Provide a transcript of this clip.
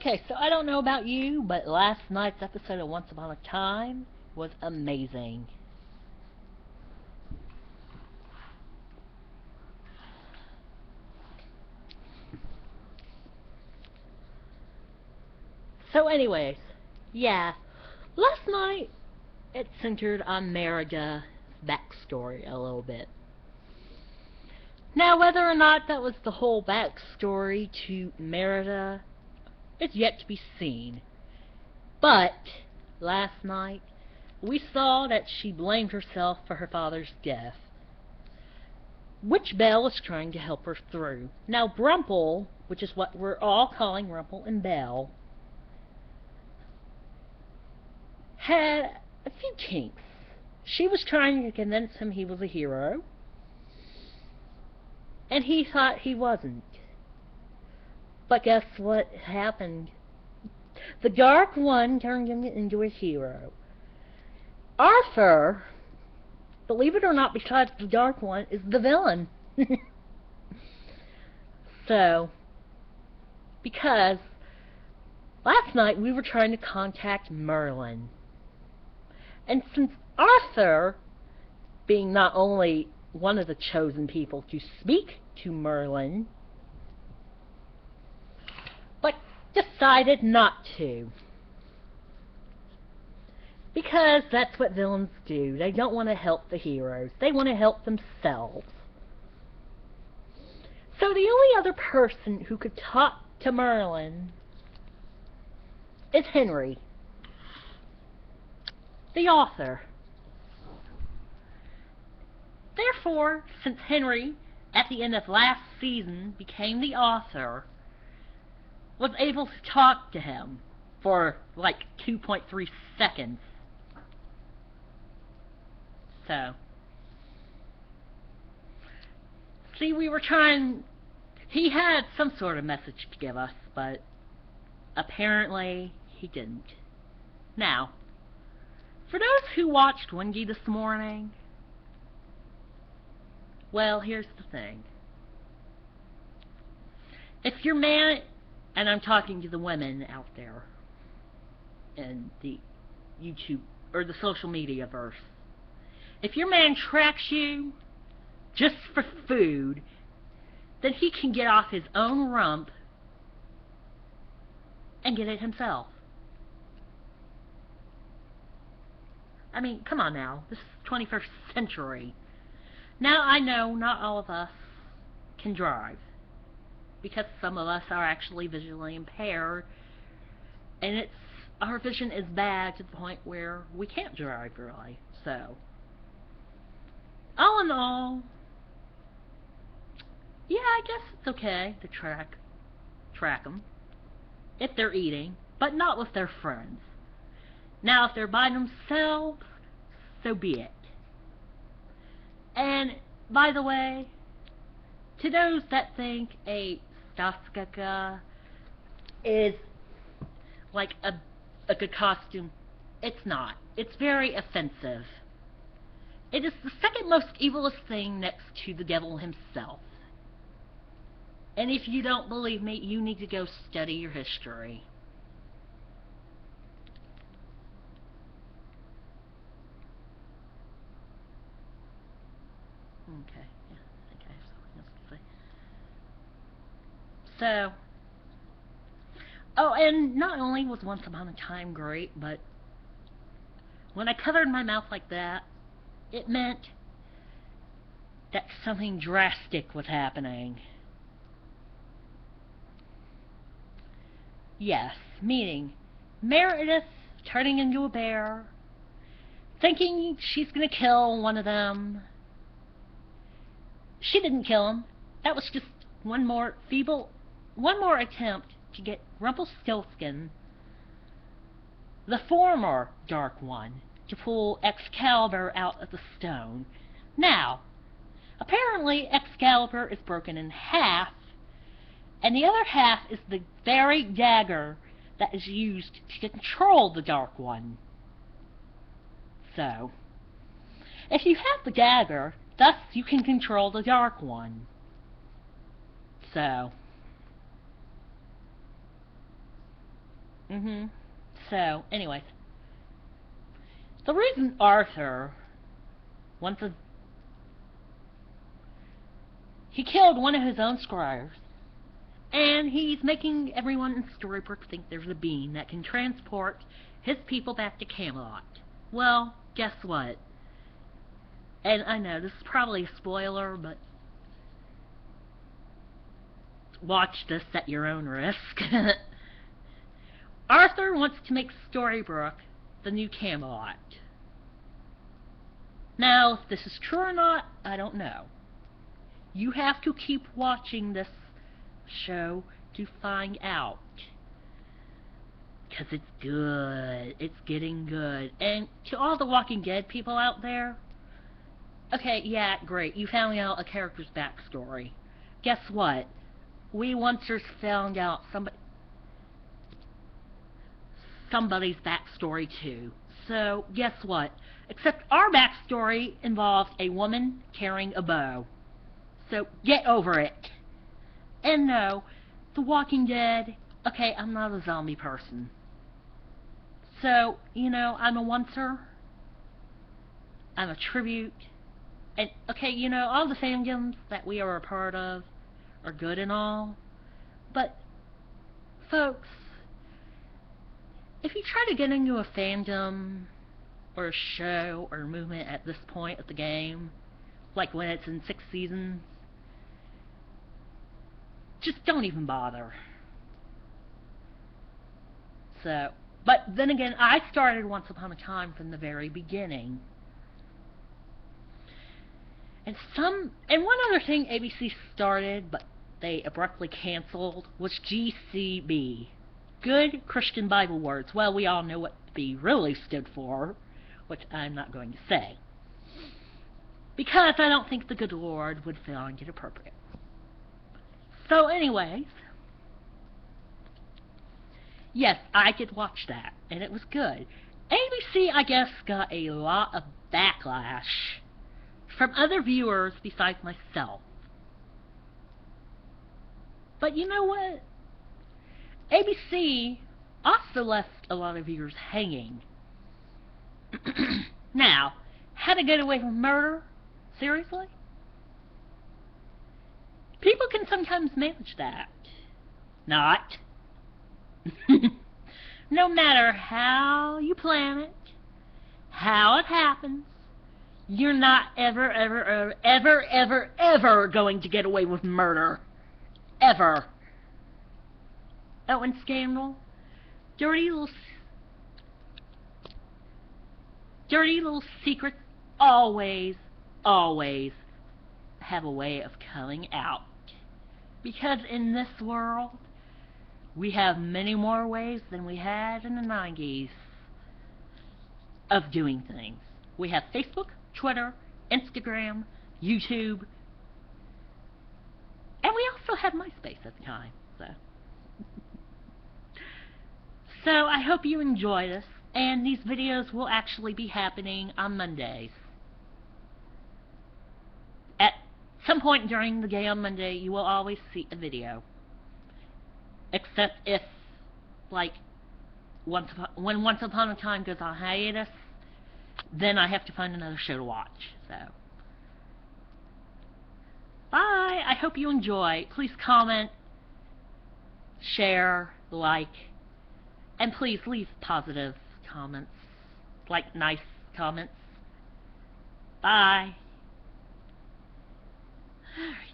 Okay, so I don't know about you, but last night's episode of Once Upon a Time was amazing. So anyways, yeah, last night it centered on Merida's backstory a little bit. Now, whether or not that was the whole backstory to Merida is yet to be seen. But last night, we saw that she blamed herself for her father's death, which Belle was trying to help her through. Now, Brumple, which is what we're all calling Rumple and Belle, had a few kinks. She was trying to convince him he was a hero, and he thought he wasn't. But guess what happened? The Dark One turned him into a hero. Arthur, believe it or not, besides the Dark One, is the villain. So, because last night we were trying to contact Merlin. And since Arthur, being not only one of the chosen people to speak to Merlin, but decided not to. Because that's what villains do. They don't want to help the heroes. They want to help themselves. So the only other person who could talk to Merlin is Henry, the author. Therefore, since Henry, at the end of last season, became the author, was able to talk to him for like 2.3 seconds. So, see, we were trying, he had some sort of message to give us, but apparently he didn't. Now, for those who watched Wendy this morning, well, here's the thing. If your man, and I'm talking to the women out there in the YouTube or the social media verse, if your man tracks you just for food, then he can get off his own rump and get it himself. I mean, come on now. This is the 21st century. Now, I know not all of us can drive, because some of us are actually visually impaired, and our vision is bad to the point where we can't drive, really. So, all in all, yeah, I guess it's okay to track them if they're eating, but not with their friends. Now, if they're by themselves, so be it. And, by the way, to those that think a swastika is like a good costume, it's not. It's very offensive. It is the second most evilest thing next to the devil himself. And if you don't believe me, you need to go study your history. Okay, yeah, I think I have something else to say. So, oh, and not only was Once Upon a Time great, but when I covered my mouth like that, it meant that something drastic was happening. Yes, meaning Meredith turning into a bear, thinking she's going to kill one of them. She didn't kill him. That was just one more attempt to get Rumpelstiltskin, the former Dark One, to pull Excalibur out of the stone. Now, apparently Excalibur is broken in half, and the other half is the very dagger that is used to control the Dark One. So, if you have the dagger, thus you can control the Dark One. So, Mm-hmm. So, anyways. The reason Arthur wants a... He killed one of his own squires, and he's making everyone in Storybrooke think there's a being that can transport his people back to Camelot. Well, guess what? And I know, this is probably a spoiler, but watch this at your own risk. Arthur wants to make Storybrooke the new Camelot. Now, if this is true or not, I don't know. You have to keep watching this show to find out. Because it's good. It's getting good. And to all the Walking Dead people out there, okay, yeah, great. You found out a character's backstory. Guess what? We once found out somebody's backstory too. So, guess what? Except our backstory involved a woman carrying a bow. So, get over it. And no, The Walking Dead, okay, I'm not a zombie person. So, you know, I'm a oncer. I'm a tribute. And, okay, you know, all the fandoms that we are a part of are good and all. But, folks, if you try to get into a fandom or a show or a movement at this point of the game, like when it's in 6 seasons, just don't even bother. So, but then again, I started Once Upon a Time from the very beginning. And one other thing ABC started, but they abruptly canceled, was GCB. Good Christian Bible Words. Well, we all know what B really stood for, which I'm not going to say, because I don't think the good Lord would find it appropriate. So anyways, yes, I did watch that, and it was good. ABC, I guess, got a lot of backlash from other viewers besides myself. But you know what? ABC also left a lot of viewers hanging. Now, How to Get Away with Murder? Seriously? People can sometimes manage that. Not. No matter how you plan it, how it happens, you're not ever going to get away with murder. Ever. Oh, and Scandal? Dirty little secrets always have a way of coming out. Because in this world, we have many more ways than we had in the 90s of doing things. We have Facebook, Twitter, Instagram, YouTube, and we also had MySpace at the time. So I hope you enjoy this, and these videos will actually be happening on Mondays. At some point during the day on Monday, you will always see a video. Except if, like, when Once Upon a Time goes on hiatus, then I have to find another show to watch. So, bye! I hope you enjoy. Please comment, share, like, and please leave positive comments, like nice comments. Bye! Alright.